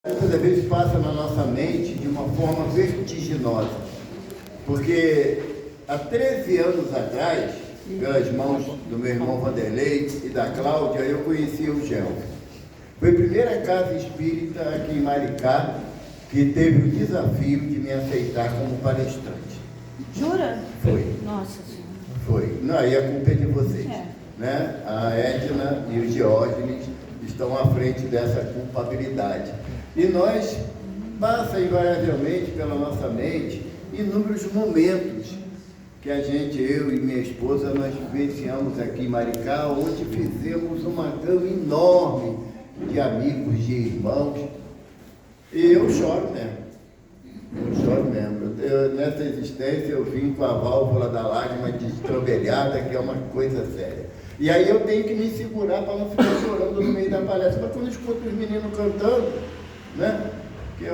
Às vezes passa na nossa mente de uma forma vertiginosa, porque há 13 anos atrás, pelas mãos do meu irmão Vanderlei e da Cláudia, eu conheci o GEL. Foi a primeira casa espírita aqui em Maricá que teve o desafio de me aceitar como palestrante. Jura? Foi. Nossa Senhora. Foi. Não, aí a culpa é de vocês. É. Né? A Edna e o Diógenes estão à frente dessa culpabilidade. E nós, passa invariavelmente pela nossa mente inúmeros momentos que a gente, eu e minha esposa, nós vivenciamos aqui em Maricá, onde fizemos uma gama enorme de amigos, de irmãos. E eu choro mesmo. Eu choro mesmo. Nessa existência eu vim com a válvula da lágrima destrambelhada, que é uma coisa séria. E aí eu tenho que me segurar para não ficar chorando no meio da palestra. Mas quando eu escuto os meninos cantando, né? Que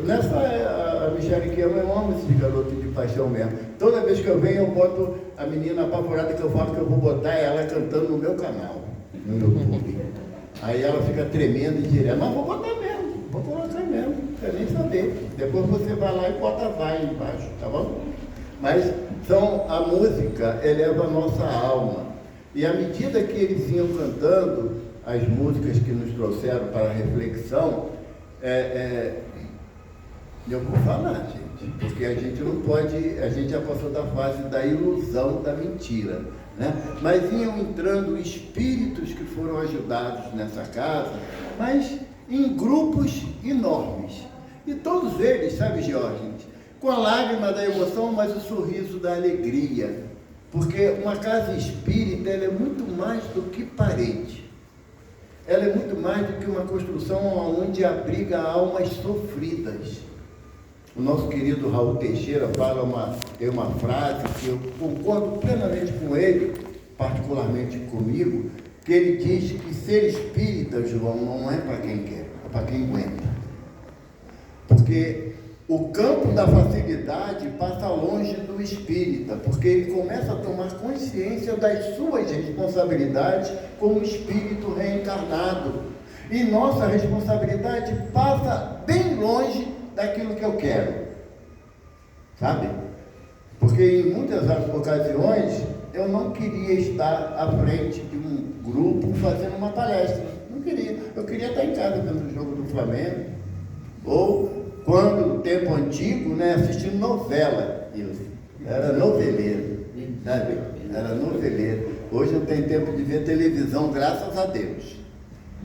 nessa a Michele que eu amo esse garoto de paixão mesmo. Toda vez que eu venho, eu boto a menina apavorada que eu falo que eu vou botar ela cantando no meu canal, no YouTube. Aí ela fica tremendo e direto, mas vou botar mesmo, vou colocar mesmo, não quer nem saber. Depois você vai lá e bota vai embaixo, tá bom? Mas a música eleva a nossa alma. E à medida que eles iam cantando as músicas que nos trouxeram para a reflexão, eu vou falar, gente, porque a gente não pode, a gente já passou da fase da ilusão, da mentira, né? Mas iam entrando espíritos que foram ajudados nessa casa, mas em grupos enormes. E todos eles, sabe, Jorge, com a lágrima da emoção, mas o sorriso da alegria. Porque uma casa espírita, ela é muito mais do que parede. Ela é muito mais do que uma construção onde abriga almas sofridas. O nosso querido Raul Teixeira tem uma frase que eu concordo plenamente com ele, particularmente comigo, que ele diz que ser espírita, João, não é para quem quer, é para quem aguenta. Porque o campo da facilidade passa longe do espírita, porque ele começa a tomar consciência das suas responsabilidades como espírito reencarnado. E nossa responsabilidade passa bem longe daquilo que eu quero, sabe? Porque em muitas ocasiões eu não queria estar à frente de um grupo fazendo uma palestra, não queria. Eu queria estar em casa vendo o jogo do Flamengo, ou quando, no tempo antigo, né, assistindo novela. Era noveleiro, sabe? Era noveleiro. Hoje eu tenho tempo de ver televisão, graças a Deus.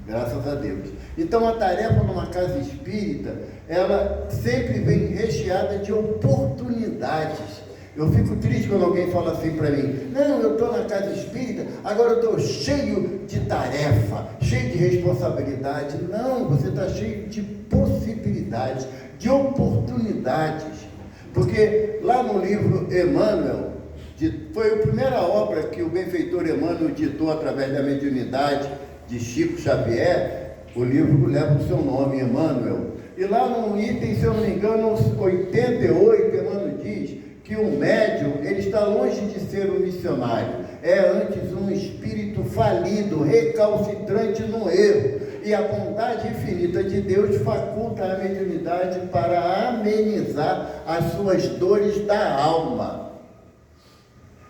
Graças a Deus. Então a tarefa numa casa espírita, ela sempre vem recheada de oportunidades. Eu fico triste quando alguém fala assim para mim, não, eu estou na casa espírita, agora eu estou cheio de tarefa, cheio de responsabilidade. Não, você está cheio de possibilidades, de oportunidades. Porque lá no livro Emmanuel, foi a primeira obra que o benfeitor Emmanuel ditou através da mediunidade de Chico Xavier. O livro leva o seu nome, Emmanuel. E lá no item, se eu não me engano, 88, Emmanuel diz que o médium, ele está longe de ser um missionário, é antes um espírito falido, recalcitrante no erro, e a bondade infinita de Deus faculta a mediunidade para amenizar as suas dores da alma.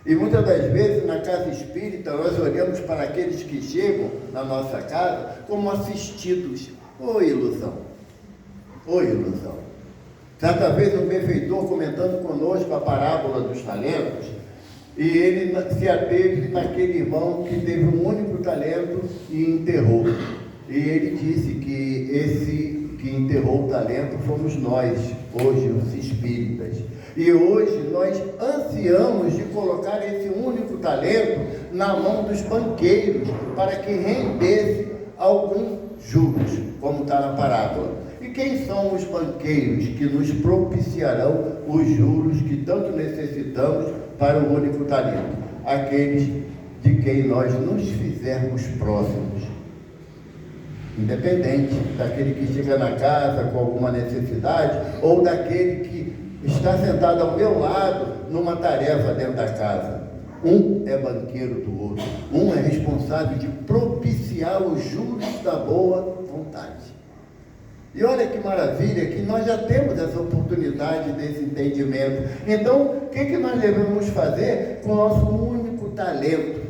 E muitas das vezes na casa espírita nós olhamos para aqueles que chegam na nossa casa como assistidos. Ô ilusão, ô ilusão. Certa vez um benfeitor comentando conosco a parábola dos talentos, e ele se ateve naquele irmão que teve um único talento e enterrou. E ele disse que esse que enterrou o talento fomos nós, hoje os espíritas. E hoje nós ansiamos de colocar esse único talento na mão dos banqueiros, para que rendesse alguns juros, como está na parábola. E quem são os banqueiros que nos propiciarão os juros que tanto necessitamos para o único talento? Aqueles de quem nós nos fizermos próximos. Independente daquele que chega na casa com alguma necessidade, ou daquele que está sentado ao meu lado numa tarefa dentro da casa. Um é banqueiro do outro, um é responsável de propiciar os juros da boa vontade. E olha que maravilha, que nós já temos essa oportunidade desse entendimento. Então, o que nós devemos fazer com o nosso único talento?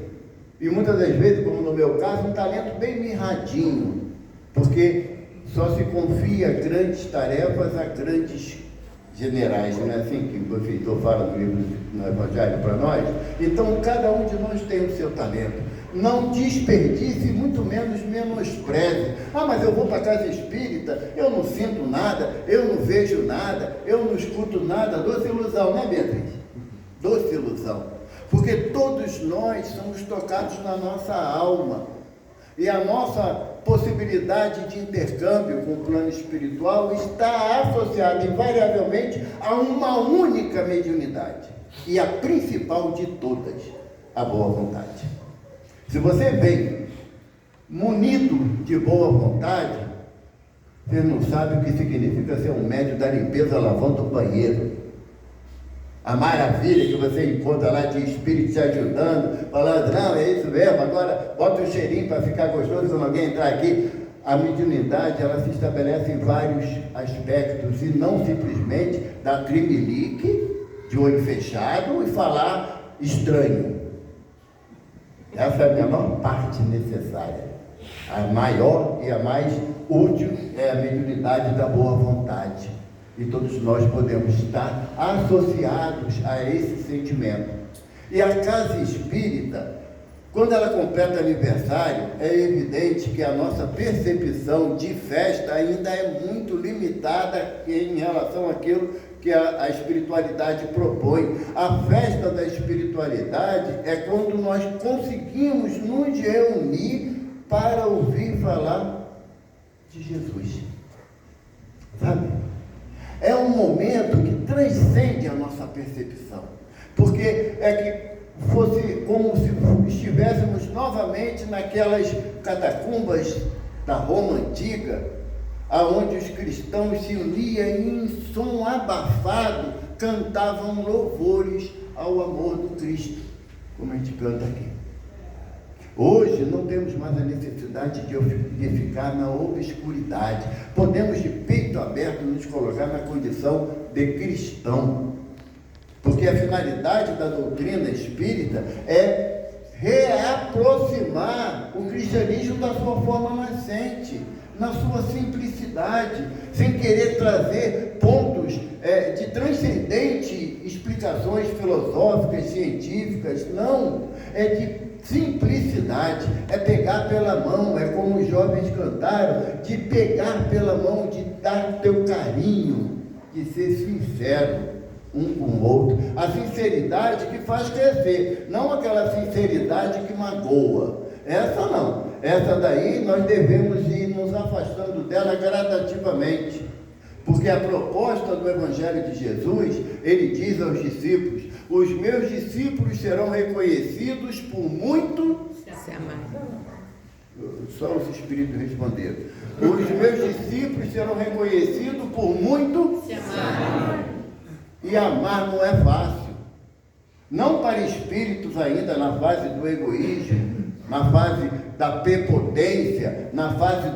E muitas das vezes, como no meu caso, um talento bem mirradinho, porque só se confia grandes tarefas a grandes generais, não é assim que o benfeitor fala no livro no Evangelho para nós? Então, cada um de nós tem o seu talento. Não desperdice, muito menos menospreze. Ah, mas eu vou para a casa espírita, eu não sinto nada, eu não vejo nada, eu não escuto nada. Doce ilusão, né, Beatriz? Doce ilusão. Porque todos nós somos tocados na nossa alma. E a nossa possibilidade de intercâmbio com o plano espiritual está associada invariavelmente a uma única mediunidade. E a principal de todas, a boa vontade. Se você vem munido de boa vontade, você não sabe o que significa ser um médium da limpeza lavando o banheiro. A maravilha que você encontra lá de espírito te ajudando, falando, não, é isso mesmo, agora bota um cheirinho para ficar gostoso quando alguém entrar aqui. A mediunidade, ela se estabelece em vários aspectos, e não simplesmente dar tremelique de olho fechado e falar estranho. Essa é a menor parte necessária. A maior e a mais útil é a mediunidade da boa vontade. E todos nós podemos estar associados a esse sentimento. E a casa espírita, quando ela completa aniversário, é evidente que a nossa percepção de festa ainda é muito limitada em relação àquilo que a espiritualidade propõe. A festa da espiritualidade é quando nós conseguimos nos reunir para ouvir falar de Jesus. Sabe? É um momento que transcende a nossa percepção, porque é que fosse como se estivéssemos novamente naquelas catacumbas da Roma antiga, aonde os cristãos se uniam e em som abafado cantavam louvores ao amor do Cristo, como a gente canta aqui. Hoje não temos mais a necessidade de ficar na obscuridade. Podemos de peito aberto nos colocar na condição de cristão. Porque a finalidade da doutrina espírita é reaproximar o cristianismo da sua forma nascente, na sua simplicidade, sem querer trazer pontos de transcendente explicações filosóficas, científicas. Não, é de simplicidade, é pegar pela mão, é como os jovens cantaram, de pegar pela mão, de dar teu carinho, de ser sincero um com o outro. A sinceridade que faz crescer, não aquela sinceridade que magoa. Essa não, essa daí nós devemos ir nos afastando dela gradativamente. Porque a proposta do Evangelho de Jesus, ele diz aos discípulos, os meus discípulos serão reconhecidos por muito se amar. Só os espíritos responderam. Os meus discípulos serão reconhecidos por muito se amar. E amar não é fácil. Não para espíritos ainda na fase do egoísmo, na fase da prepotência, na fase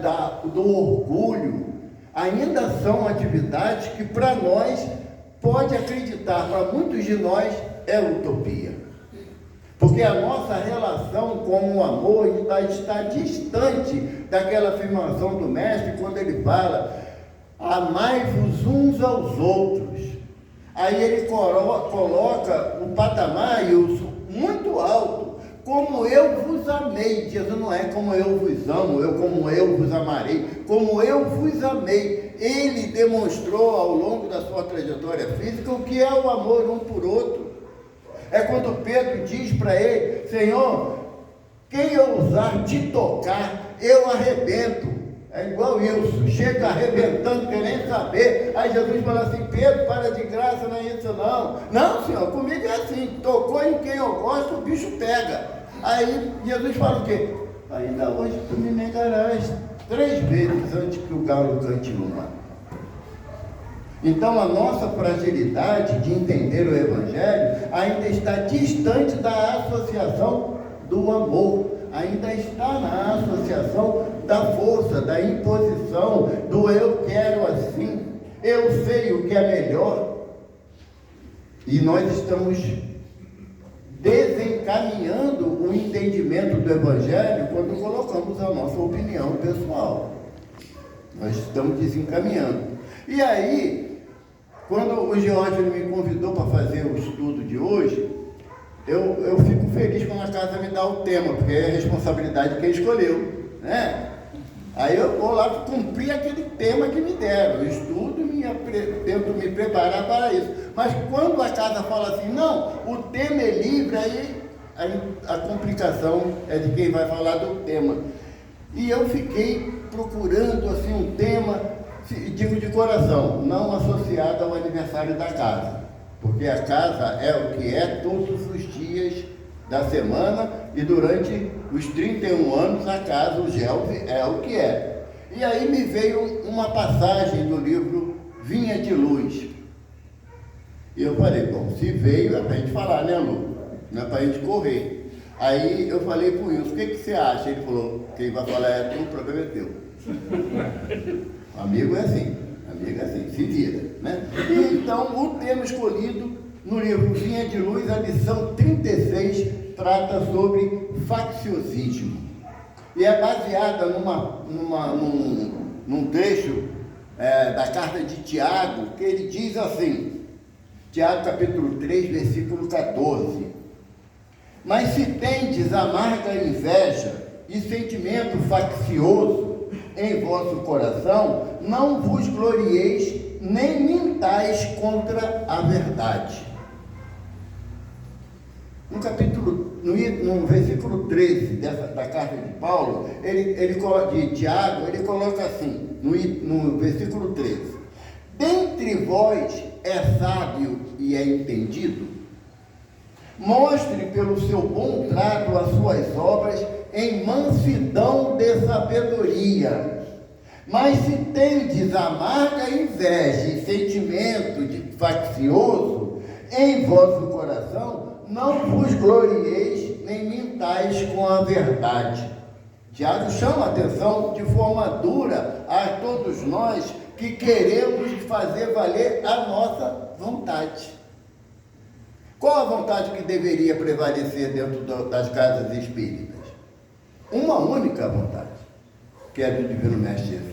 do orgulho. Ainda são atividades que para nós, pode acreditar, para muitos de nós é utopia. Porque a nossa relação com o amor está distante daquela afirmação do mestre, quando ele fala, amai-vos uns aos outros. Aí ele coloca o patamar muito alto, como eu vos amei. Jesus não é como eu vos amo, como eu vos amarei, como eu vos amei. Ele demonstrou ao longo da sua trajetória física o que é o amor um por outro. É quando Pedro diz para ele, Senhor, quem ousar te tocar, eu arrebento. É igual isso, chega arrebentando, querendo saber. Aí Jesus fala assim, Pedro, para de graça, não é isso não. Não, Senhor, comigo é assim, tocou em quem eu gosto, o bicho pega. Aí Jesus fala o quê? Ainda hoje tu me negarás 3 vezes antes que o galo cante uma. Então a nossa fragilidade de entender o Evangelho ainda está distante da associação do amor. ainda está na associação da força, da imposição, do eu quero assim, eu sei o que é melhor. E nós estamos desencaminhando o entendimento do Evangelho quando colocamos a nossa opinião pessoal. Nós estamos desencaminhando. E aí, quando o George me convidou para fazer o estudo de hoje, eu fico feliz quando a casa me dá o tema, porque é a responsabilidade de quem escolheu, né? Aí eu vou lá cumprir aquele tema que me deram, eu estudo e tento me preparar para isso. Mas quando a casa fala assim, não, o tema é livre, aí a complicação é de quem vai falar do tema. E eu fiquei procurando assim um tema, digo de coração, não associado ao aniversário da casa, porque a casa é o que é todos os dias da semana e durante os 31 anos a casa, o GELV, é o que é. E aí me veio uma passagem do livro Vinha de Luz. E eu falei, bom, se veio é para a gente falar, né, Lu? Não é para a gente correr. Aí eu falei para o Wilson, o que você acha? Ele falou, quem vai falar é tu, o problema é teu. Amigo é assim, se vira, né? E então o tema escolhido no livro Vinha de Luz, a lição 36, trata sobre facciosismo. E é baseada num trecho da carta de Tiago, que ele diz assim, Tiago capítulo 3, versículo 14. Mas se tendes amarga inveja e sentimento faccioso em vosso coração, não vos glorieis nem mintais contra a verdade. No versículo 13 da carta de Paulo, de Tiago, ele coloca assim, no versículo 13: dentre vós é sábio e é entendido? Mostre pelo seu bom trato as suas obras em mansidão de sabedoria. Mas se tendes amarga inveja e sentimento de faccioso em vosso coração, não vos glorieis nem mintais com a verdade. Tiago chama a atenção de forma dura a todos nós que queremos fazer valer a nossa vontade. Qual a vontade que deveria prevalecer dentro das casas espíritas? Uma única vontade, que é do Divino Mestre Jesus.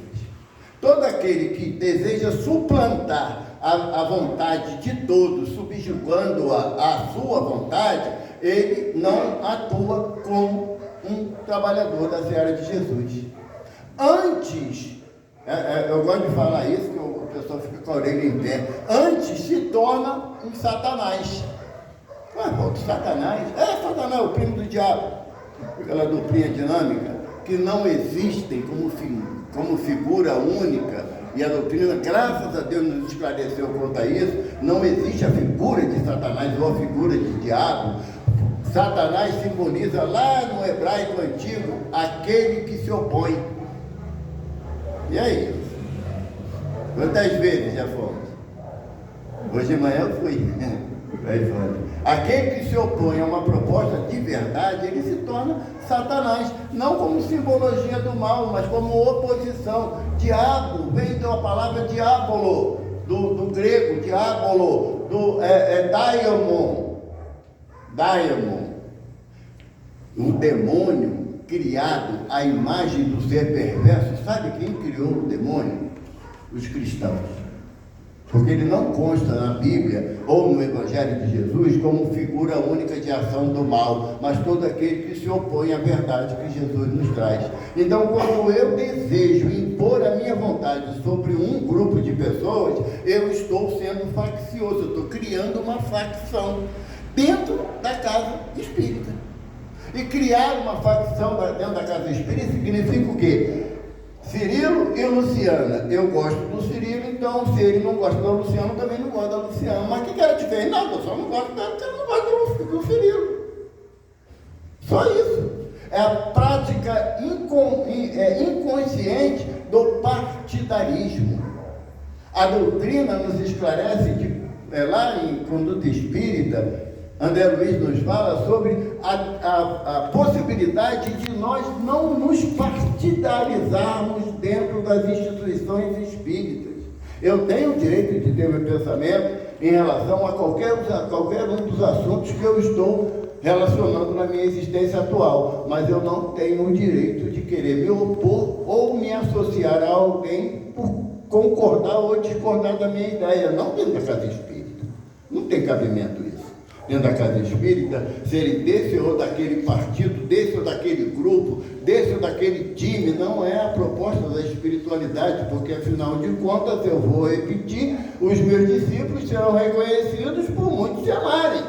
Todo aquele que deseja suplantar a vontade de todos, subjugando-a à sua vontade, ele não atua como um trabalhador da seara de Jesus. Antes, eu gosto de falar isso, que o pessoal fica com a orelha em pé, antes se torna um Satanás. Satanás? Satanás é o primo do diabo, aquela doutrina dinâmica, que não existem como figura única, e a doutrina, graças a Deus, nos esclareceu quanto a isso. Não existe a figura de Satanás ou a figura de diabo. Satanás simboliza lá no hebraico antigo aquele que se opõe. E aí? Quantas vezes já fomos? Hoje de manhã eu fui. Aquele que se opõe a uma proposta de verdade, ele se torna Satanás, não como simbologia do mal, mas como oposição. Diabo vem da palavra diabolo, do grego diabolo, daimon, um demônio criado à imagem do ser perverso. Sabe quem criou o demônio? Os cristãos. Porque ele não consta na Bíblia ou no Evangelho de Jesus como figura única de ação do mal, mas todo aquele que se opõe à verdade que Jesus nos traz. Então, quando eu desejo impor a minha vontade sobre um grupo de pessoas, eu estou sendo faccioso, eu estou criando uma facção dentro da casa espírita. E criar uma facção dentro da casa espírita significa o quê? Cirilo e Luciana, eu gosto do Cirilo, então se ele não gosta da Luciana, eu também não gosto da Luciana. Mas o que ela te fez? Não, eu só não gosto dela porque ela não gosta do Cirilo. Só isso. É a prática inconsciente do partidarismo. A doutrina nos esclarece que, lá em Conduta Espírita, André Luiz nos fala sobre a possibilidade de nós não nos partidarizarmos dentro das instituições espíritas. Eu tenho o direito de ter meu pensamento em relação a qualquer um dos assuntos que eu estou relacionando na minha existência atual, mas eu não tenho o direito de querer me opor ou me associar a alguém por concordar ou discordar da minha ideia, não dentro da casa espírita. Não tem cabimento isso. Dentro da casa espírita, serem desse ou daquele partido, desse ou daquele grupo, desse ou daquele time, não é a proposta da espiritualidade, porque afinal de contas, eu vou repetir, os meus discípulos serão reconhecidos por muitos se amarem.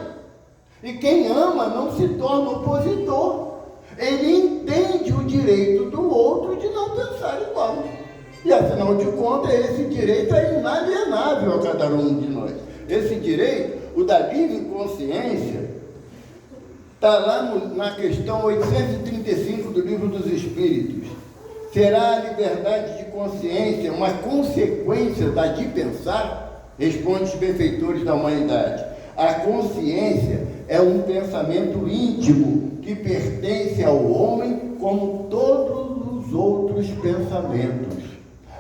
E quem ama não se torna opositor. Ele entende o direito do outro de não pensar igual. E afinal de contas, esse direito é inalienável a cada um de nós. Esse direito, o da livre consciência, está lá na questão 835 do Livro dos Espíritos. Será a liberdade de consciência uma consequência da de pensar? Responde os benfeitores da humanidade. A consciência é um pensamento íntimo que pertence ao homem como todos os outros pensamentos.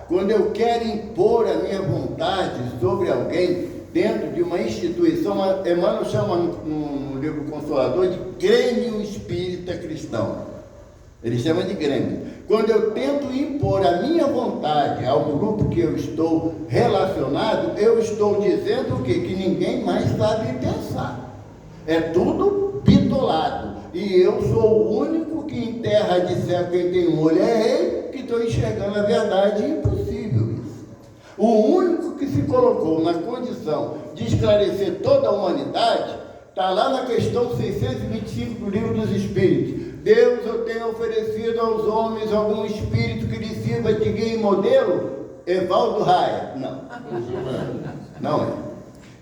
Quando eu quero impor a minha vontade sobre alguém dentro de uma instituição, Emmanuel chama no livro Consolador de Grêmio Espírita Cristão. Ele chama de Grêmio. Quando eu tento impor a minha vontade ao grupo que eu estou relacionado, eu estou dizendo o quê? Que ninguém mais sabe pensar. É tudo bitolado. E eu sou o único que em terra de céu, quem tem um olho é rei, que estou enxergando a verdade. Impossível isso. O único que se colocou na condição de esclarecer toda a humanidade está lá na questão 625 do Livro dos Espíritos. Deus, eu tenho oferecido aos homens algum espírito que lhes sirva de guia e modelo? Evaldo Raia. Não. Não é.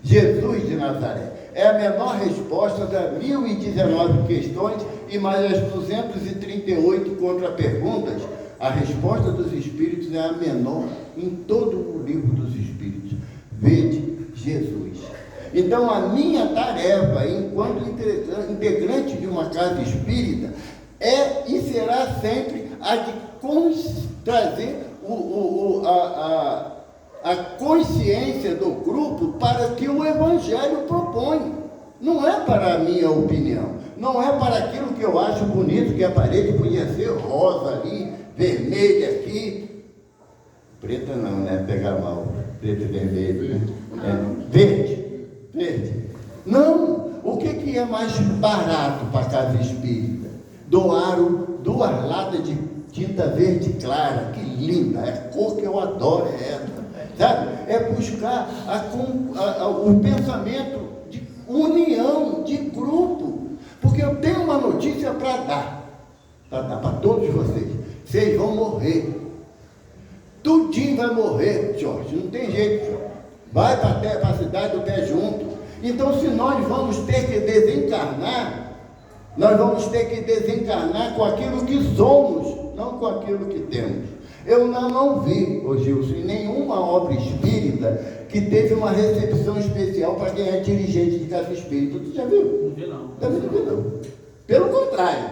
Jesus de Nazaré. É a menor resposta das 1019 questões e mais as 238 contra-perguntas. A resposta dos Espíritos é a menor em todo o Livro dos Espíritos. Vede Jesus. Então, a minha tarefa, enquanto integrante de uma casa espírita, é e será sempre a de trazer a consciência do grupo para que o Evangelho propõe. Não é para a minha opinião, não é para aquilo que eu acho bonito, que a parede podia ser rosa ali, vermelha aqui, preta não, né? Pegar mal, preto e vermelho, né? Verde. Não, o que é mais barato para a casa espírita? Doar 2 latas de tinta verde clara, que linda, é a cor que eu adoro, é essa. Sabe? É buscar o pensamento de união, de grupo, porque eu tenho uma notícia para dar para todos vocês. Vocês vão morrer. Tudinho vai morrer, Jorge, não tem jeito, Jorge. Vai para a cidade do pé junto. Então, se nós vamos ter que desencarnar, nós vamos ter que desencarnar com aquilo que somos, não com aquilo que temos. Eu não vi, ô Gilson, em nenhuma obra espírita que teve uma recepção especial para quem é dirigente de casa espírita. Tu já viu? Não vi, não. Também não vi, não. Pelo contrário,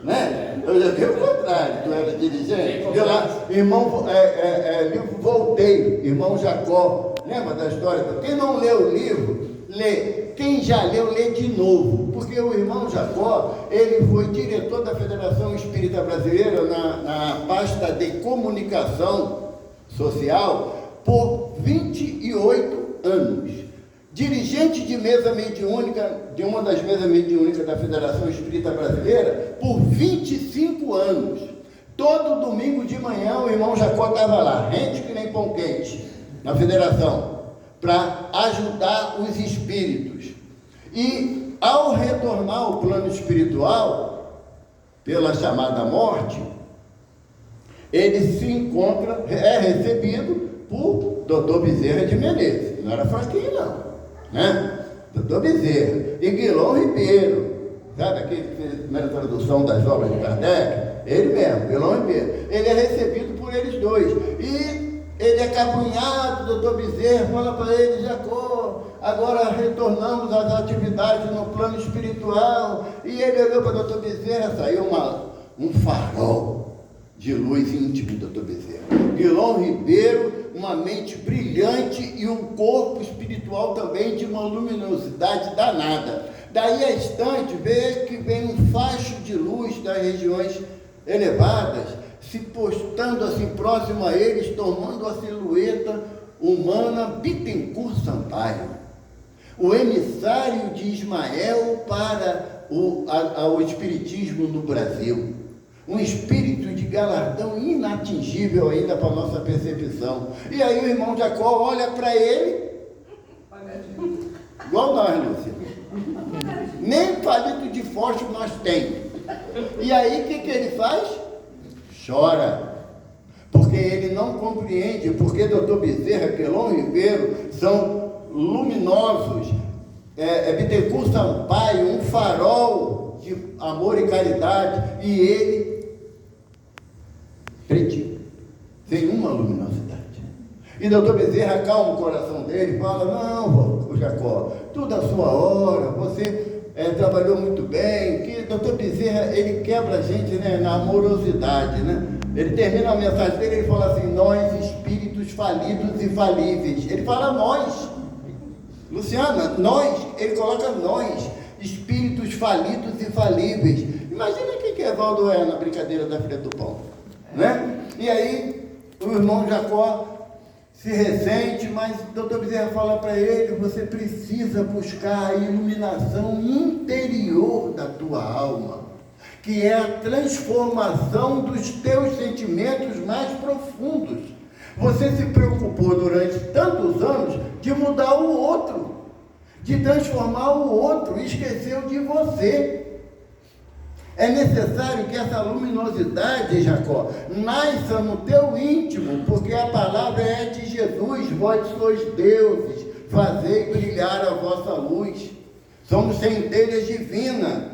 né? Eu já vi o contrário. Tu era dirigente, viu lá, irmão, livro Volteio, irmão Jacó. Lembra da história? Quem não leu o livro, lê. Quem já leu, lê de novo, porque o irmão Jacó, ele foi diretor da Federação Espírita Brasileira na pasta de comunicação social por 28 anos. Dirigente de mesa mediúnica, de uma das mesas mediúnicas da Federação Espírita Brasileira, por 25 anos. Todo domingo de manhã o irmão Jacó estava lá, rente que nem pão quente, na Federação, para ajudar os espíritos. E ao retornar ao plano espiritual, pela chamada morte, ele se encontra, é recebido por Dr. Bezerra de Menezes. Não era fraquinho, não, né? Dr. Bezerra e Guilherme Ribeiro, sabe aquele que fez a primeira tradução das obras de Kardec? Ele mesmo, Guilherme Ribeiro. Ele é recebido por eles dois. E ele é cabrunhado, doutor Bezerra, fala para ele: Jacó, agora retornamos às atividades no plano espiritual. E ele olhou para o doutor Bezerra, saiu um farol de luz íntimo do doutor Bezerra. Guilom Ribeiro, uma mente brilhante e um corpo espiritual também de uma luminosidade danada. Daí a instante, vê que vem um facho de luz das regiões elevadas, se postando assim próximo a eles, tomando a silhueta humana Bittencourt Sampaio, o emissário de Ismael para o espiritismo no Brasil. Um espírito de galardão inatingível ainda para a nossa percepção. E aí o irmão Jacó olha para ele, igual nós, Lúcia. Nem palito de fósforo nós temos. E aí o que ele faz? Chora. Porque ele não compreende, porque doutor Bezerra, Guilom Ribeiro são luminosos. Bittencourt Sampaio, um farol de amor e caridade, e ele pretinho, sem uma luminosidade. E doutor Bezerra acalma o coração dele, fala: não, Jacó, tudo à sua hora, você trabalhou muito bem. Que doutor Bezerra, ele quebra a gente, né, na amorosidade, né? Ele termina a mensagem dele, ele fala assim: nós, espíritos falidos e falíveis. Ele fala nós, Luciana, nós, ele coloca nós, espíritos falidos e falíveis. Imagina o que Evaldo é na brincadeira da filha do pão, né? E aí o irmão Jacó se ressente, mas o doutor Bezerra fala para ele: você precisa buscar a iluminação interior da tua alma, que é a transformação dos teus sentimentos mais profundos. Você se preocupou durante tantos anos de mudar o outro, de transformar o outro, e esqueceu de você. É necessário que essa luminosidade, Jacó, nasça no teu íntimo, porque a palavra é de Jesus: vós sois deuses, fazei brilhar a vossa luz. Somos centelhas divinas,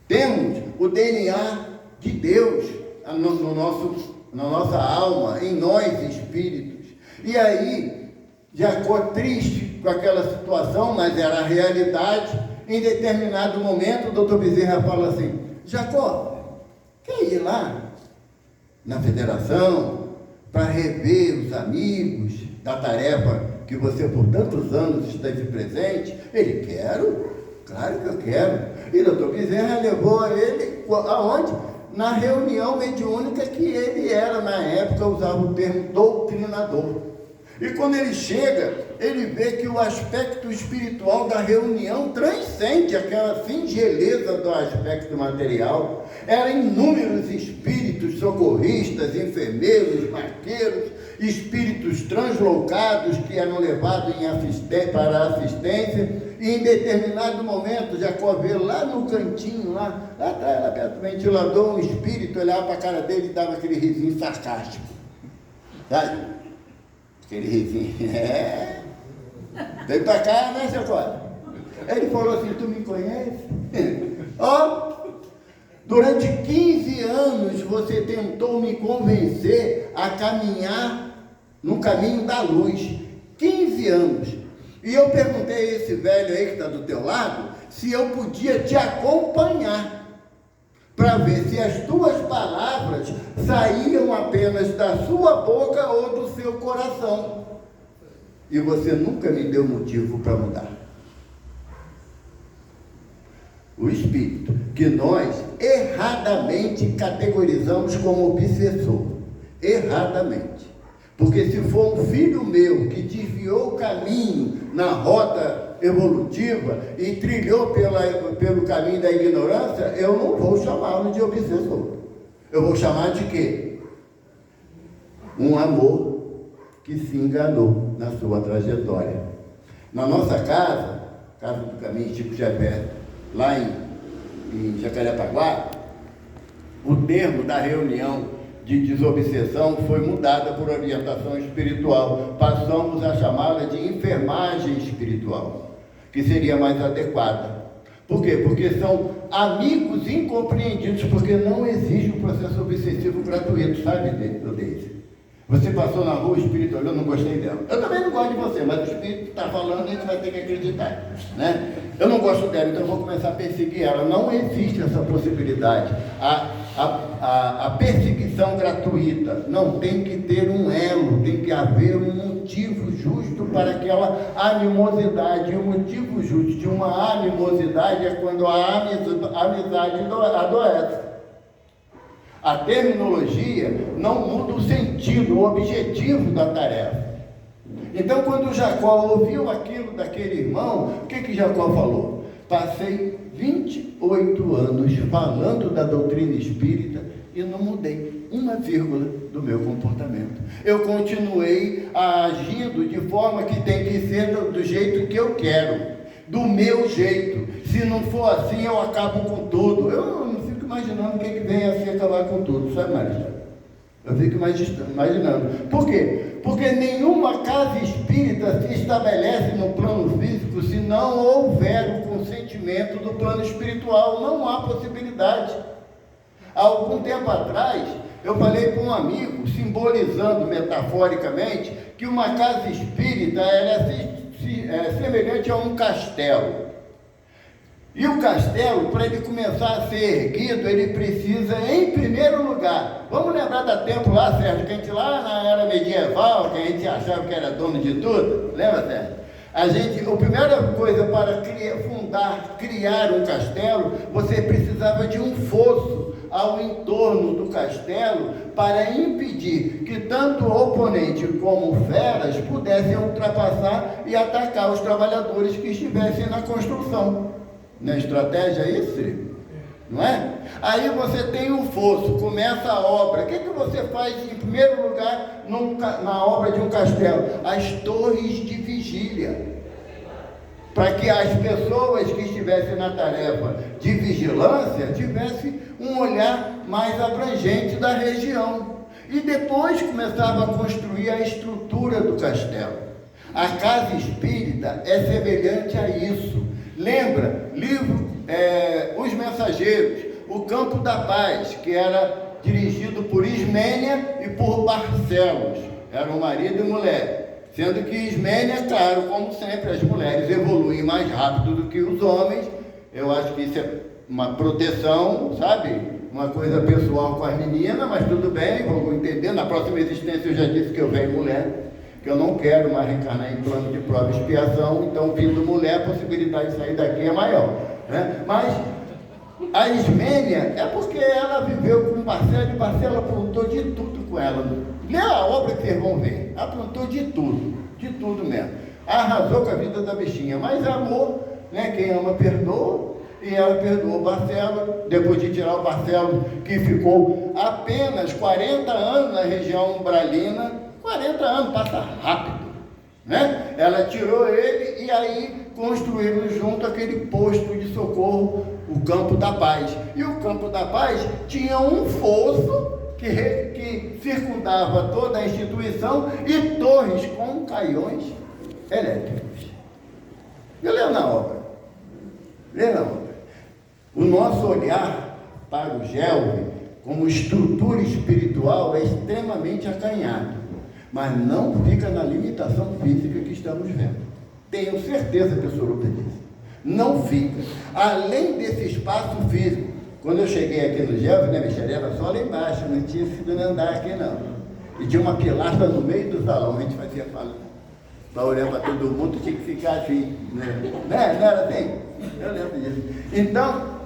temos o DNA de Deus na nossa alma, em nós espíritos. E aí, Jacó, triste com aquela situação, mas era a realidade. Em determinado momento, o doutor Bezerra fala assim: Jacó, quer ir lá na federação para rever os amigos da tarefa que você por tantos anos esteve presente? Ele: quero, claro que eu quero. E o doutor Bezerra levou ele aonde? Na reunião mediúnica que ele era, na época, usava o termo doutrinador. E quando ele chega, ele vê que o aspecto espiritual da reunião transcende aquela singeleza do aspecto material. Eram inúmeros espíritos socorristas, enfermeiros, maqueiros, espíritos translocados que eram levados para a assistência. E em determinado momento, Jacó vê lá no cantinho, lá atrás, lá perto do ventilador, um espírito olhava para a cara dele e dava aquele risinho sarcástico. Sabe? Aquele risinho. Vem para cá, né, Jacó? Ele falou assim: tu me conhece? Durante 15 anos você tentou me convencer a caminhar no caminho da luz. 15 anos. E eu perguntei a esse velho aí que está do teu lado se eu podia te acompanhar, para ver se as tuas palavras saíam apenas da sua boca ou do seu coração. E você nunca me deu motivo para mudar. O espírito que nós erradamente categorizamos como obsessor. Erradamente. Porque se for um filho meu que desviou o caminho na rota evolutiva e trilhou pelo caminho da ignorância, eu não vou chamá-lo de obsessor. Eu vou chamar de quê? Um amor que se enganou na sua trajetória. Na nossa casa do Caminho Chico Xavier, lá em Jacarepaguá, o termo da reunião de desobsessão foi mudada por orientação espiritual. Passamos a chamá-la de enfermagem espiritual, que seria mais adequada. Por quê? Porque são amigos incompreendidos, porque não existe um processo obsessivo gratuito, sabe, Deise? Você passou na rua, o espírito olhou, não gostei dela. Eu também não gosto de você, mas o espírito está falando e a gente vai ter que acreditar, né? Eu não gosto dela, então eu vou começar a perseguir ela. Não existe essa possibilidade. A perseguição gratuita não tem que ter um elo, tem que haver um motivo justo para aquela animosidade. E o motivo justo de uma animosidade é quando a amizade adoece. A terminologia não muda o sentido, o objetivo da tarefa. Então, quando Jacó ouviu aquilo daquele irmão, o que Jacó falou? Passei 28 anos falando da doutrina espírita e não mudei uma vírgula do meu comportamento. Eu continuei agindo de forma que tem que ser do jeito que eu quero, do meu jeito. Se não for assim, eu acabo com tudo. Eu não fico imaginando o que vem a se acabar com tudo, sabe, Marisa? Eu fico imaginando. Por quê? Porque nenhuma casa espírita se estabelece no plano físico se não houver o consentimento do plano espiritual. Não há possibilidade. Há algum tempo atrás, eu falei com um amigo, simbolizando metaforicamente, que uma casa espírita ela é semelhante a um castelo. E o castelo, para ele começar a ser erguido, ele precisa, em primeiro lugar, vamos lembrar da tempo lá, Sérgio, que a gente lá na era medieval, que a gente achava que era dono de tudo, lembra, Sérgio? A primeira coisa para criar um castelo, você precisava de um fosso ao entorno do castelo para impedir que tanto o oponente como feras pudessem ultrapassar e atacar os trabalhadores que estivessem na construção. Não é estratégia isso? Não é? Aí você tem um fosso, começa a obra. O que você faz em primeiro lugar na obra de um castelo? As torres de vigília. Para que as pessoas que estivessem na tarefa de vigilância tivessem um olhar mais abrangente da região. E depois começava a construir a estrutura do castelo. A casa espírita é semelhante a isso. Lembra, livro Os Mensageiros, o Campo da Paz, que era dirigido por Ismênia e por Barcelos, eram marido e mulher, sendo que Ismênia, claro, como sempre, as mulheres evoluem mais rápido do que os homens. Eu acho que isso é uma proteção, sabe, uma coisa pessoal com as meninas, mas tudo bem, vou entender. Na próxima existência eu já disse que eu venho mulher, que eu não quero mais reencarnar em plano de prova e expiação, então vindo mulher, a possibilidade de sair daqui é maior, né? Mas a Ismênia é porque ela viveu com Barcelos, e Barcelos aprontou de tudo com ela. Lê a obra que vocês vão ver, aprontou de tudo mesmo. Arrasou com a vida da bichinha, mas amor, né? Quem ama perdoa, e ela perdoou Barcelos, depois de tirar o Barcelos, que ficou apenas 40 anos na região umbralina. 40 anos, passa rápido, né? Ela tirou ele e aí construíram junto aquele posto de socorro, o Campo da Paz. E o Campo da Paz tinha um fosso que circundava toda a instituição e torres com caiões elétricos. Eu leio na obra. O nosso olhar para o GELV como estrutura espiritual é extremamente acanhado, mas não fica na limitação física que estamos vendo. Tenho certeza absoluta disso. Não fica. Além desse espaço físico, quando eu cheguei aqui no GELV, né, Michele, era só lá embaixo, não tinha sido andar aqui não. E tinha uma pilastra no meio do salão, a gente fazia falando. Para olhar para todo mundo, tinha que ficar assim, né? Não era assim? Eu lembro disso. Então,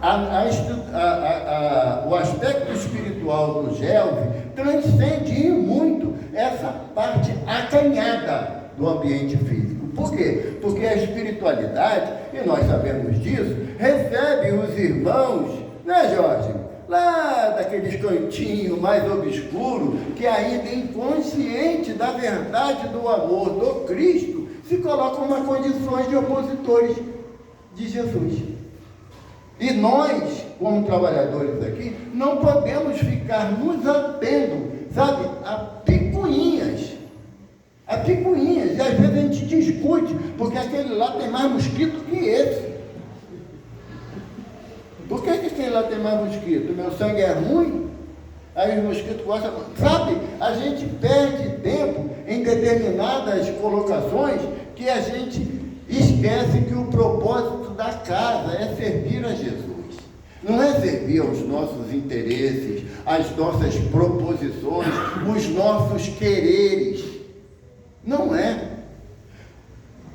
o aspecto espiritual do GELV transcende muito essa parte acanhada do ambiente físico. Por quê? Porque a espiritualidade, e nós sabemos disso, recebe os irmãos, né, Jorge? Lá daqueles cantinhos mais obscuros, que ainda inconsciente da verdade do amor do Cristo, se colocam nas condições de opositores de Jesus. E nós, como trabalhadores aqui, não podemos ficar nos atendo, sabe, a picuinhas. A picuinhas. E às vezes a gente discute, porque aquele lá tem mais mosquito que esse. Por que aquele lá tem mais mosquito? Meu sangue é ruim? Aí os mosquitos gostam, sabe? A gente perde tempo em determinadas colocações que a gente esquece que o propósito da casa é servir a Jesus. Não é servir aos nossos interesses, às nossas proposições, os nossos quereres. Não é.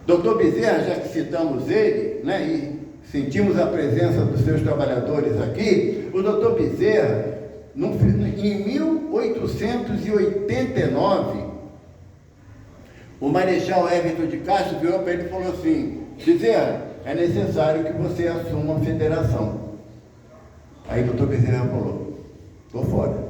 Doutor Bezerra, já que citamos ele, né, e sentimos a presença dos seus trabalhadores aqui, o doutor Bezerra, em 1889, o Marechal Everton de Castro virou para ele e falou assim: Bezerra, é necessário que você assuma a federação. Aí o doutor Bezerra falou: estou fora.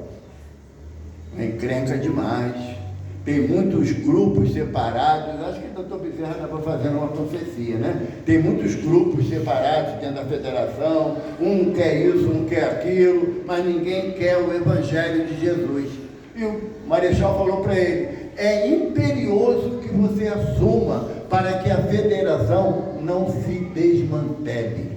É encrenca demais. Tem muitos grupos separados. Acho que o doutor Bezerra estava fazendo uma profecia, né? Tem muitos grupos separados dentro da federação. Um quer isso, um quer aquilo, mas ninguém quer o Evangelho de Jesus. E o Marechal falou para ele: é imperioso que você assuma para que a federação não se desmantele.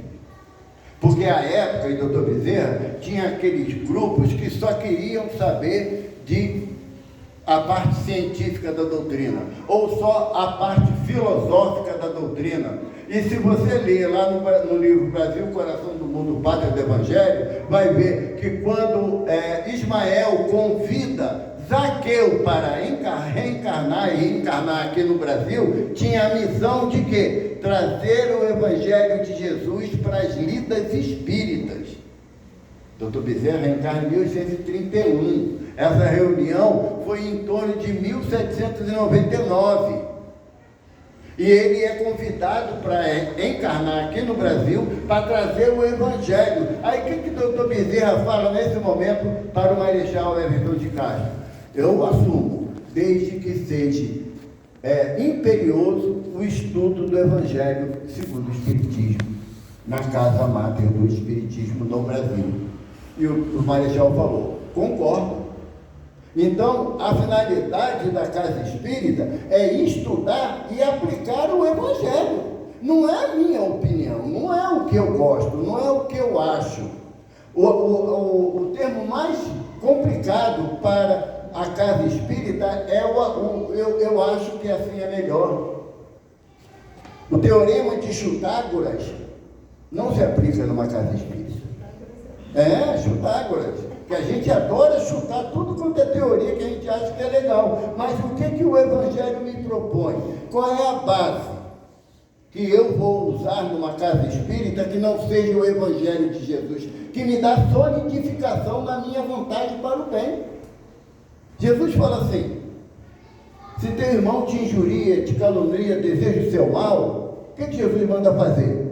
Porque à época, doutor Bezerra, tinha aqueles grupos que só queriam saber de a parte científica da doutrina, ou só a parte filosófica da doutrina. E se você ler lá no livro Brasil, Coração do Mundo, Pátria do Evangelho, vai ver que quando Ismael convida Zaqueu para reencarnar e reencarnar aqui no Brasil, tinha a missão de quê? Trazer o Evangelho de Jesus para as lidas espíritas. Doutor Bezerra reencarna em 1831. Essa reunião foi em torno de 1799. E ele é convidado para encarnar aqui no Brasil para trazer o Evangelho. Aí o que o doutor Bezerra fala nesse momento para o Marechal Everton de Castro? Eu assumo, desde que seja imperioso o estudo do Evangelho segundo o Espiritismo, na casa máter do Espiritismo no Brasil. E o Marechal falou: concordo. Então, a finalidade da casa espírita é estudar e aplicar o Evangelho. Não é a minha opinião, não é o que eu gosto, não é o que eu acho. O termo mais complicado para a casa espírita é eu acho que assim é melhor. O teorema de Chutágoras não se aplica numa casa espírita. Chutágoras. Que a gente adora chutar tudo quanto é teoria que a gente acha que é legal. Mas o que o Evangelho me propõe? Qual é a base que eu vou usar numa casa espírita que não seja o Evangelho de Jesus, que me dá solidificação na minha vontade para o bem? Jesus fala assim: se teu irmão te injuria, te calunia, deseja o seu mal, o que Jesus manda fazer?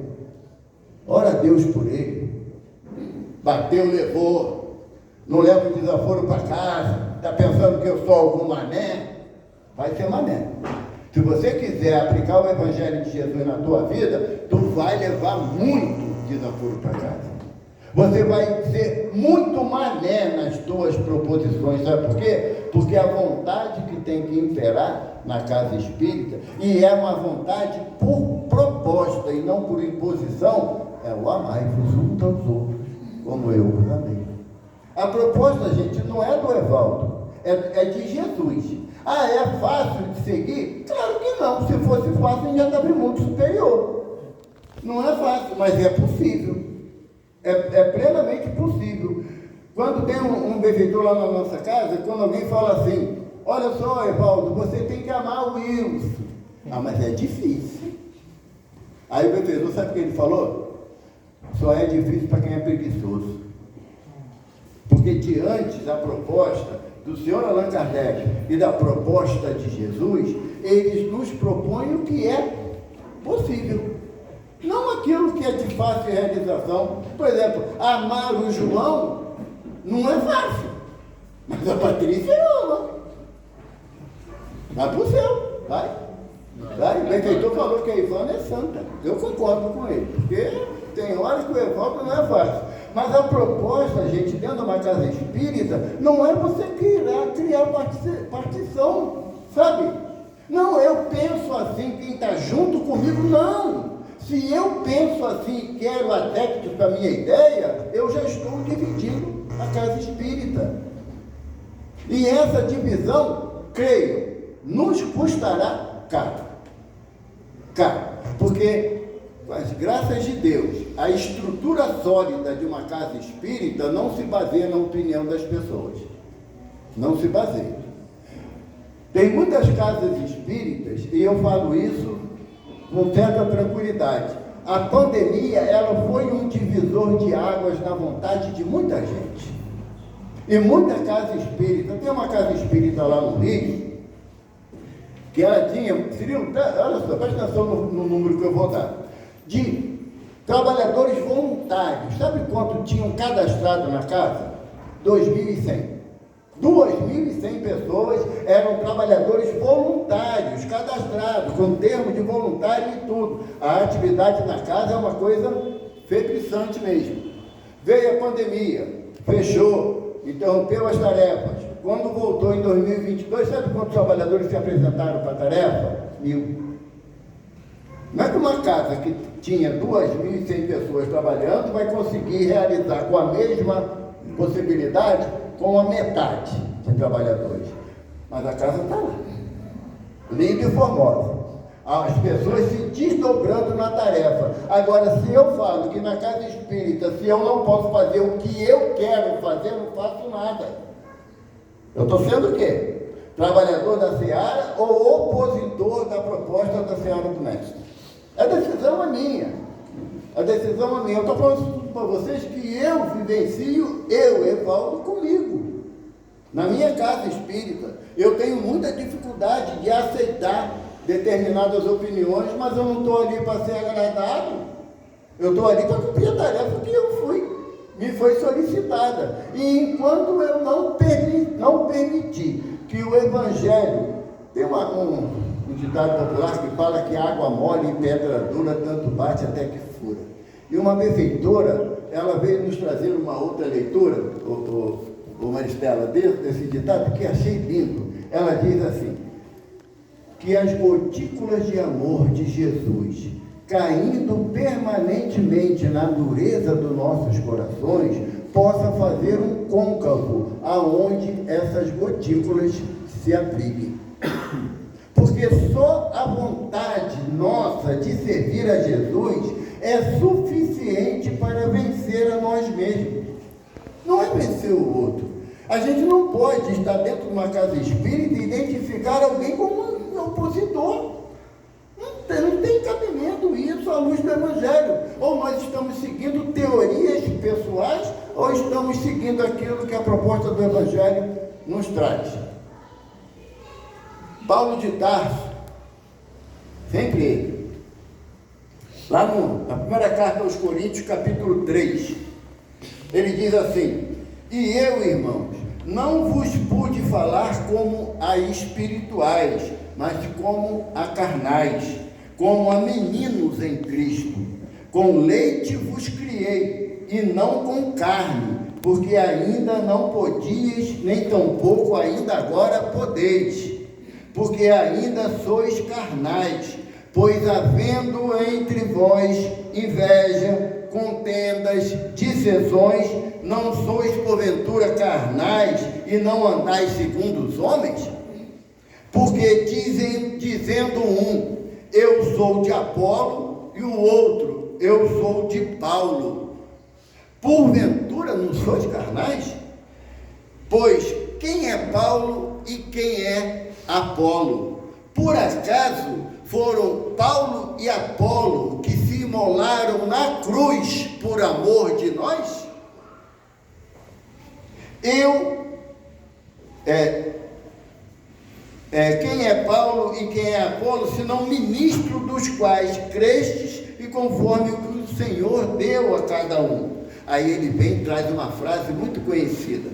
Ora a Deus por ele. Bateu, levou. Não leva o desaforo para casa, está pensando que eu sou algum mané? Vai ser mané. Se você quiser aplicar o Evangelho de Jesus na tua vida, tu vai levar muito desaforo para casa. Você vai ser muito mané nas tuas proposições, sabe por quê? Porque a vontade que tem que imperar na casa espírita, e é uma vontade por proposta e não por imposição, é o amai-vos uns aos outros, como eu vos amei. A proposta, gente, não é do Evaldo, é de Jesus. É fácil de seguir? Claro que não. Se fosse fácil, a gente já estava em mundo superior. Não é fácil, mas é possível. É plenamente possível. Quando tem um benfeitor lá na nossa casa, quando alguém fala assim: olha só, Evaldo, você tem que amar o Wilson. Mas é difícil. Aí o benfeitor, sabe o que ele falou? Só é difícil para quem é preguiçoso. Porque diante da proposta do senhor Allan Kardec e da proposta de Jesus, eles nos propõem o que é possível, não aquilo que é de fácil realização. Por exemplo, amar o João não é fácil, mas a Patrícia ama. Vai para o céu, vai. O benfeitor falou que a Ivana é santa. Eu concordo com ele, porque tem horas que o Evaldo não é fácil. Mas a proposta, gente, dentro de uma casa espírita, não é você criar partição, sabe? Não, eu penso assim, quem está junto comigo, não. Se eu penso assim e quero adeptos para a minha ideia, eu já estou dividindo a casa espírita. E essa divisão, creio, nos custará caro. Caro. Porque, com as graças de Deus, a estrutura sólida de uma casa espírita não se baseia na opinião das pessoas. Não se baseia. Tem muitas casas espíritas, e eu falo isso com certa tranquilidade. A pandemia, ela foi um divisor de águas na vontade de muita gente. E muita casa espírita, tem uma casa espírita lá no Rio, que ela tinha, olha só, presta atenção no número que eu vou dar, de trabalhadores voluntários. Sabe quanto tinham cadastrado na casa? 2.100. 2.100 pessoas eram trabalhadores voluntários, cadastrados, com termo de voluntário e tudo. A atividade na casa é uma coisa febriçante mesmo. Veio a pandemia, fechou, interrompeu as tarefas. Quando voltou em 2022, sabe quantos trabalhadores se apresentaram para a tarefa? 1.000. Não é que uma casa que tinha 2.100 pessoas trabalhando vai conseguir realizar com a mesma possibilidade com a metade de trabalhadores. Mas a casa está lá, linda e formosa. As pessoas se desdobrando na tarefa. Agora, se eu falo que na casa espírita, se eu não posso fazer o que eu quero fazer, eu não faço nada. Eu estou sendo o quê? Trabalhador da seara ou opositor da proposta da seara do mestre? A decisão é minha. A decisão é minha. Eu estou falando para vocês que eu vivencio, Evaldo, comigo. Na minha casa espírita, eu tenho muita dificuldade de aceitar determinadas opiniões, mas eu não estou ali para ser agradado. Eu estou ali para cumprir a tarefa que me foi solicitada. E enquanto eu não permitir que o Evangelho, tem um ditado popular que fala que água mole e pedra dura tanto bate até que fura. E uma benfeitora, ela veio nos trazer uma outra leitura, o Maristela, desse ditado, que achei lindo. Ela diz assim, que as gotículas de amor de Jesus, caindo permanentemente na dureza dos nossos corações, possa fazer um côncavo aonde essas gotículas se apliquem. Porque só a vontade nossa de servir a Jesus é suficiente para vencer a nós mesmos. Não é vencer o outro. A gente não pode estar dentro de uma casa espírita e identificar alguém como um opositor. Não tem cabimento isso à luz do Evangelho. Ou nós estamos seguindo teorias pessoais, ou estamos seguindo aquilo que a proposta do Evangelho nos traz. Paulo de Tarso, sempre ele, lá na primeira carta aos Coríntios, capítulo 3, ele diz assim, e eu, irmãos, não vos pude falar como a espirituais, mas como a carnais, como a meninos em Cristo. Com leite vos criei, e não com carne, porque ainda não podias, nem tampouco ainda agora podeis, porque ainda sois carnais, pois havendo entre vós inveja, contendas, dissensões, não sois porventura carnais e não andais segundo os homens? Porque dizendo um, eu sou de Apolo, e o outro, eu sou de Paulo. Porventura não sois carnais? Pois quem é Paulo e quem é Apolo? Por acaso foram Paulo e Apolo que se imolaram na cruz por amor de nós? Quem é Paulo e quem é Apolo, senão ministro dos quais crestes e conforme o que o Senhor deu a cada um. Aí ele vem e traz uma frase muito conhecida.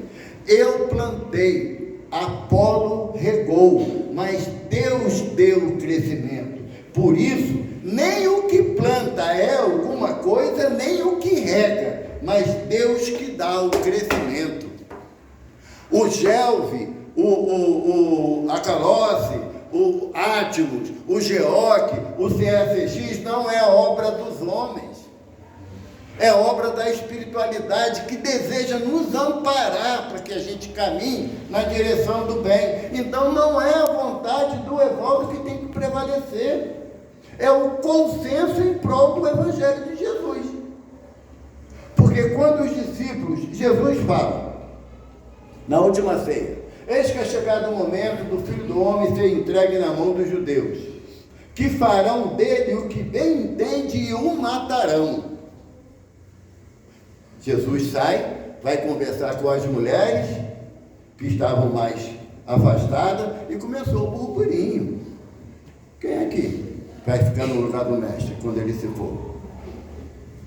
Eu plantei, Apolo regou, mas Deus deu o crescimento. Por isso, nem o que planta é alguma coisa, nem o que rega, mas Deus que dá o crescimento. O Gelve, a Calose, o Átimos, o Geoque, o CSX não é obra dos homens, É obra da espiritualidade que deseja nos amparar para que a gente caminhe na direção do bem. Então não é a vontade do Evaldo que tem que prevalecer. É o consenso em prol do Evangelho de Jesus. Porque quando os discípulos, Jesus fala, na última ceia, eis que é chegado o momento do Filho do Homem ser entregue na mão dos judeus, que farão dele o que bem entende e o matarão. Jesus sai, vai conversar com as mulheres que estavam mais afastadas e começou o burburinho. Quem aqui vai ficar no lugar do mestre quando ele se for?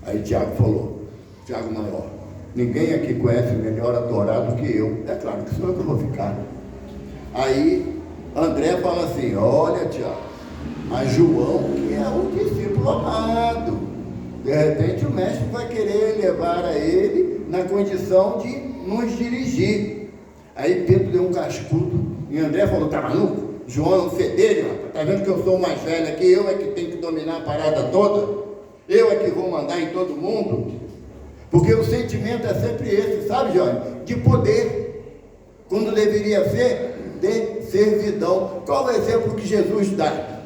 Aí Tiago falou, Tiago maior, ninguém aqui conhece melhor a Torá do que eu. É claro que sou eu que vou ficar. Aí André fala assim, olha Tiago, mas João que é o discípulo amado, de repente o mestre vai querer levar a ele na condição de nos dirigir. Aí Pedro deu um cascudo e André falou, tá maluco? João é um fedelho, rapaz. Tá vendo que eu sou o mais velho aqui, eu é que tenho que dominar a parada toda? Eu é que vou mandar em todo mundo? Porque o sentimento é sempre esse, sabe, Jorge? De poder, quando deveria ser de servidão. Qual o exemplo que Jesus dá?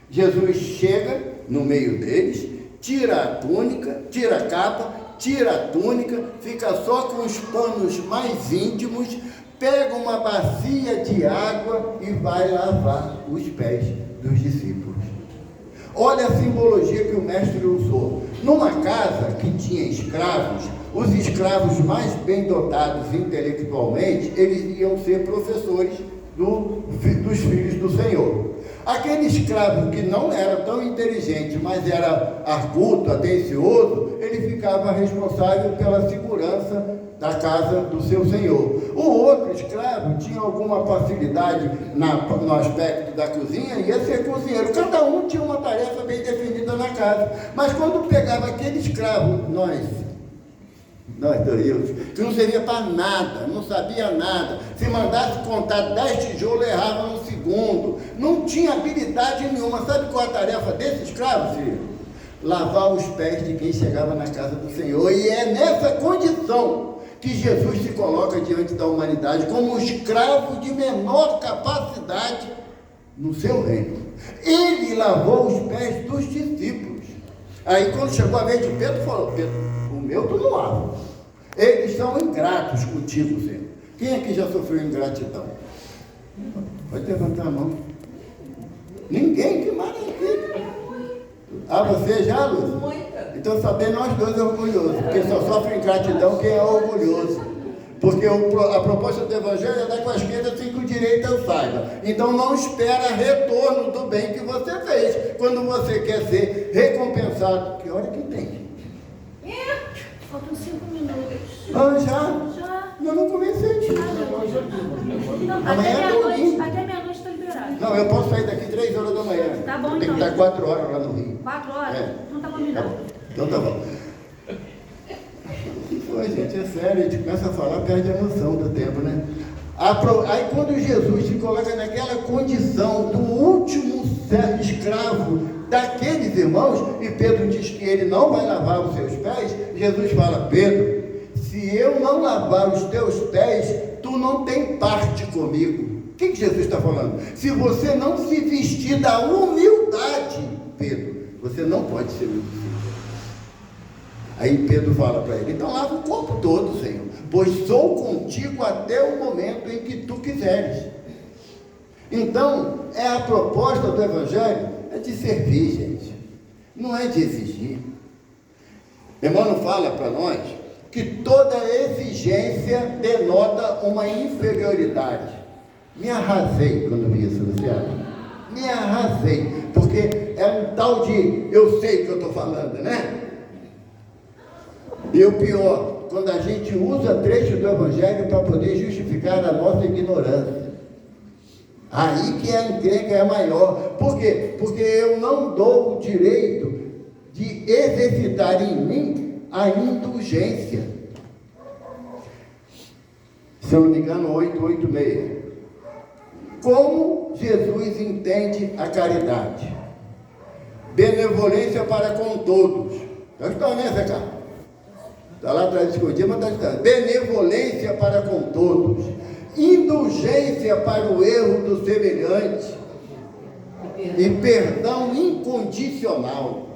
Jesus chega no meio deles, tira a túnica, tira a capa, tira a túnica, fica só com os panos mais íntimos, pega uma bacia de água e vai lavar os pés dos discípulos. Olha a simbologia que o mestre usou. Numa casa que tinha escravos, os escravos mais bem dotados intelectualmente, eles iam ser professores dos filhos do Senhor. Aquele escravo que não era tão inteligente, mas era arguto, atencioso, ele ficava responsável pela segurança da casa do seu senhor. O outro escravo tinha alguma facilidade no aspecto da cozinha, ia ser cozinheiro. Cada um tinha uma tarefa bem definida na casa. Mas quando pegava aquele escravo, nós dois, que não servia para nada, não sabia nada, se mandasse contar 10 tijolos, errava no segundo, não tinha habilidade nenhuma. Sabe qual a tarefa desse escravo, filho? Lavar os pés de quem chegava na casa do Senhor. E é nessa condição que Jesus se coloca diante da humanidade como um escravo de menor capacidade no seu reino. Ele lavou os pés dos discípulos. Aí quando chegou a vez de Pedro, falou, Pedro, o meu tu não lava. Eles são ingratos contigo, Senhor. Quem aqui já sofreu ingratidão? Pode levantar a mão. Ninguém, que maravilha. Ah, você já, Luz? Então saber nós dois é orgulhoso, porque só sofre ingratidão quem é orgulhoso. Porque a proposta do Evangelho é dar com a esquerda sem que o direito eu saiba. Então não espera retorno do bem que você fez. Quando você quer ser recompensado, que hora que tem? Faltam 5 minutos. Ah, já? Eu não comecei. Amanhã é domingo. Até meia-noite está liberado. Não, eu posso sair daqui 3 horas da manhã. Tá bom, tem então. que estar 4 horas lá no Rio. 4 horas? É. Não tá combinado. Então tá bom. O que foi, gente? É sério, a gente começa a falar, perde a noção do tempo, né? Aí quando Jesus se coloca naquela condição do último escravo daqueles irmãos, e Pedro diz que ele não vai lavar os seus pés, Jesus fala, Pedro, se eu não lavar os teus pés, tu não tem parte comigo. O que Jesus está falando? Se você não se vestir da humildade, Pedro, você não pode ser meu discípulo. Aí Pedro fala para ele, então lava o corpo todo, Senhor, pois sou contigo até o momento em que tu quiseres. Então, a proposta do Evangelho é de servir, gente, não é de exigir. Emmanuel fala para nós que toda exigência denota uma inferioridade. Me arrasei quando vi isso, Luciano. Me arrasei, porque é um tal de eu sei o que eu estou falando, né? E o pior, quando a gente usa trecho do Evangelho para poder justificar a nossa ignorância. Aí que a encrenca é maior. Por quê? Porque eu não dou o direito de exercitar em mim a indulgência. Se eu não me engano, 886. Como Jesus entende a caridade? Benevolência para com todos. Eu estou nessa, cara. Está lá atrás escondido, mas está escrito: benevolência para com todos, indulgência para o erro do semelhante e perdão incondicional.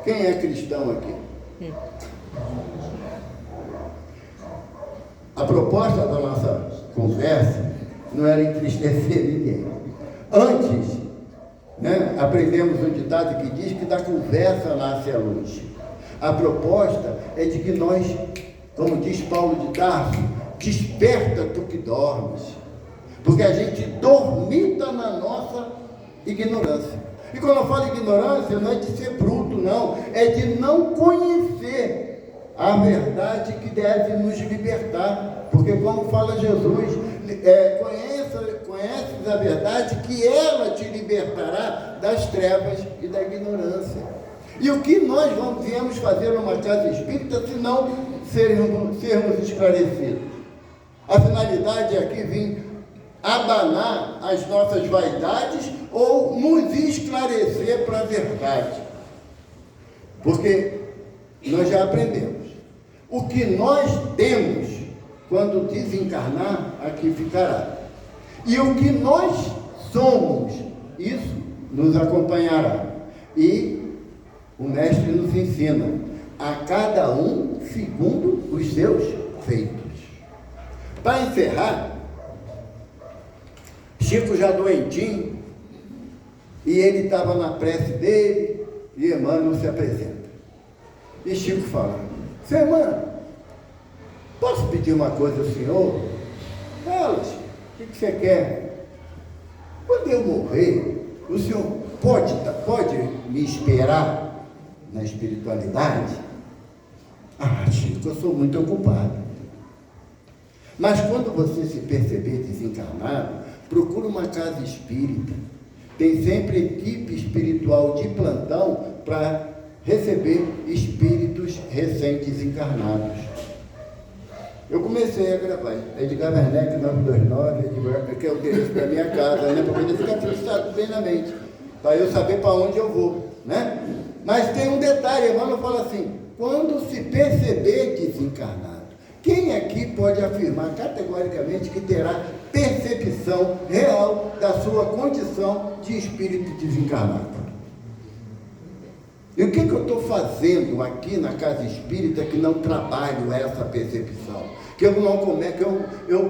Quem é cristão aqui? A proposta da nossa conversa não era entristecer ninguém. Antes, aprendemos um ditado que diz que da conversa nasce a luz. A proposta é de que nós, como diz Paulo de Tarso, desperta tu que dormes, porque a gente dormita na nossa ignorância. E quando eu falo ignorância, não é de ser bruto, não, é de não conhecer a verdade que deve nos libertar, porque como fala Jesus, conheces a verdade que ela te libertará das trevas e da ignorância. E o que nós viemos fazer numa casa espírita se não sermos esclarecidos? A finalidade é aqui vir abanar as nossas vaidades ou nos esclarecer para a verdade. Porque nós já aprendemos. O que nós temos, quando desencarnar, aqui ficará. E o que nós somos, isso nos acompanhará. E o mestre nos ensina: a cada um segundo os seus feitos. Para encerrar, Chico já doentinho, e ele estava na prece dele, e Emmanuel se apresenta. E Chico fala: seu Emmanuel, posso pedir uma coisa ao senhor? Fala, Chico, o que você quer? Quando eu morrer, o senhor pode me esperar na espiritualidade? Ah, Chico, eu sou muito ocupado. Mas quando você se perceber desencarnado, procura uma casa espírita. Tem sempre equipe espiritual de plantão para receber espíritos recém-desencarnados. Eu comecei a gravar Edgar Werneck 929, que é o endereço da minha casa, para poder ficar fixado bem na mente, para eu saber para onde eu vou, Mas tem um detalhe, Emmanuel fala assim: quando se perceber desencarnado, quem aqui pode afirmar categoricamente que terá percepção real da sua condição de espírito desencarnado? E o que eu estou fazendo aqui na casa espírita que não trabalho essa percepção?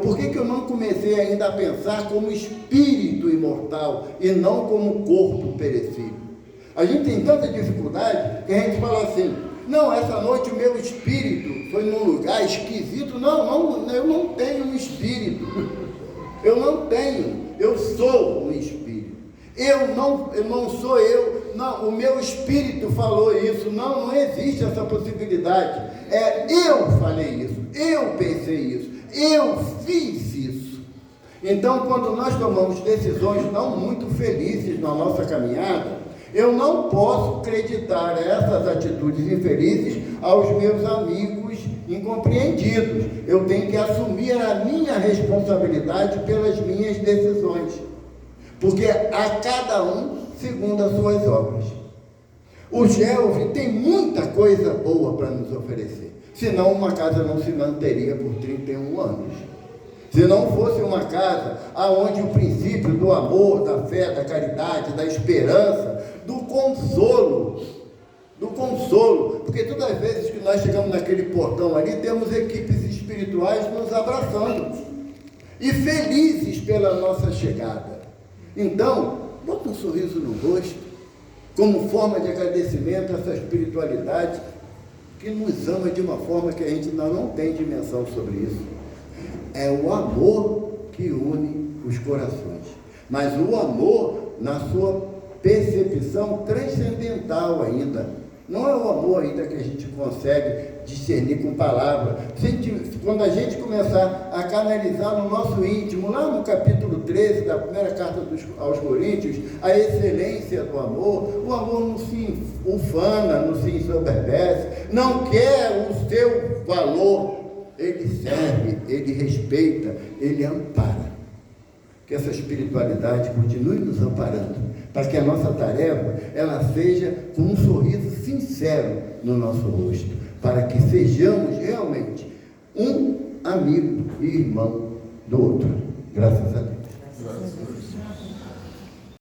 Por que eu não comecei ainda a pensar como espírito imortal e não como corpo perecível? A gente tem tanta dificuldade que a gente fala assim: não, essa noite o meu espírito foi num lugar esquisito. Não, eu não tenho um espírito. Eu não tenho. Eu sou um espírito. Eu não sou eu. Não, o meu espírito falou isso. Não existe essa possibilidade. Eu falei isso. Eu pensei isso. Eu fiz isso. Então, quando nós tomamos decisões não muito felizes na nossa caminhada, eu não posso acreditar essas atitudes infelizes aos meus amigos incompreendidos. Eu tenho que assumir a minha responsabilidade pelas minhas decisões, porque a cada um segundo as suas obras. O GELV tem muita coisa boa para nos oferecer, senão uma casa não se manteria por 31 anos. Se não fosse uma casa onde o princípio do amor, da fé, da caridade, da esperança, do consolo, porque todas as vezes que nós chegamos naquele portão ali, temos equipes espirituais nos abraçando e felizes pela nossa chegada. Então, bota um sorriso no rosto, como forma de agradecimento a essa espiritualidade que nos ama de uma forma que a gente ainda não tem dimensão sobre isso. É o amor que une os corações, mas o amor na sua percepção transcendental ainda. Não é o amor ainda que a gente consegue discernir com palavras. Quando a gente começar a canalizar no nosso íntimo, lá no capítulo 13 da primeira carta aos Coríntios, a excelência do amor, o amor não se ufana, não se ensoberbece, não quer o seu valor, ele serve, ele respeita, ele ampara. Que essa espiritualidade continue nos amparando, para que a nossa tarefa, ela seja com um sorriso sincero no nosso rosto, para que sejamos realmente um amigo e irmão do outro. Graças a Deus.